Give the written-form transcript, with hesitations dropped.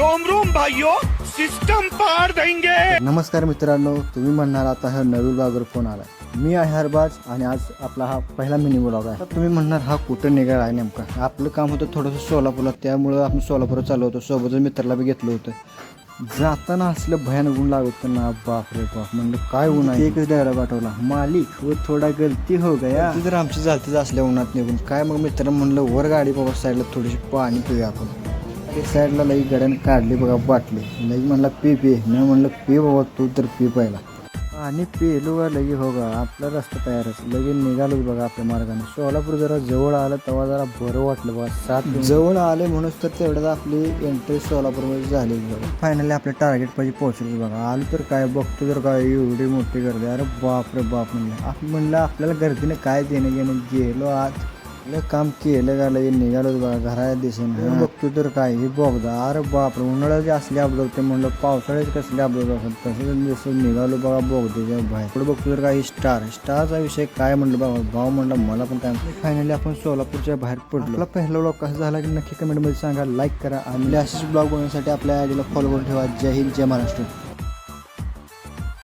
Rome Rome भाइयों, system पार देंगे। नमस्कार मित्रांनो, तुम्ही म्हणणार आता हा नवीन ब्लॉगर फोन आला. मी आहे हरबाज आणि आज आपला हा पहिला मिनी ब्लॉग आहे. तुम्ही म्हणणार हा कुठं निघाला आहे नेमका. आपलं काम होतं थोडंसं सोलापूरला, त्यामुळं आपण सोलापूरला चाललो होतो. सोबतच मित्राला बी घेतलं होतं. जाताना असलं भयानक ऊन लागत ना, बाप रे बाप. म्हणलं काय ऊन आहे. एकच डायलॉग पाठवला, मालिक वो थोडा गलती हो गया. ती जर आमची झालतीच असल्या उन्हात निघून काय. मग मित्र म्हणलं वर गाडी बाबा साईडला थोडीशी पाणी पिऊया आपण. ते साईडला लई गड्यानं काढली बघा बाटली. लई म्हणला पी मी म्हणलं पी बाबा, तू तर पी पहिला. आणि पेलो का लगी हो गा आपला रस्ता तयारच. लगेच निघालोच बघा आपल्या मार्गाने. सोलापूर जरा जवळ आलं तेव्हा जरा बरं वाटलं बघा. 7 जवळ आले म्हणूनच तर तेवढ्यात आपली एंट्री सोलापूरमध्ये झाली बघा. फायनली आपल्या टार्गेट पाहिजे पोहोचलो बघा. आलो तर काय बघतो तर काय एवढी मोठी गर्दी. अरे बाप रे बाप. म्हणलं आपल्याला गर्दीने काय देणं घेणं. गेलो आत काम केलं का लगे निघालो बघा. घराच्या दिशेने बघतो तर काय हे बघदा. अरे बापरे, उन्हाळ्याचे असले अपलोड होते म्हणलं, पावसाळ्याचे कसले अपलोड असतात तसं दिवस निघालो बघा बघते बाहेर. पुढे बघतो तर काही स्टारचा विषय काय म्हणलं बघा. भाव म्हणलं मला पण काय. फायनली आपण सोलापूरच्या बाहेर पडलो. आपला पहिला ब्लॉग कसा झाला की नक्की कमेंटमध्ये सांगा, लाईक करा आणि असेच ब्लॉग बनवण्यासाठी आपल्या आयडीला फॉलो करून ठेवा. जय हिंद, जय महाराष्ट्र.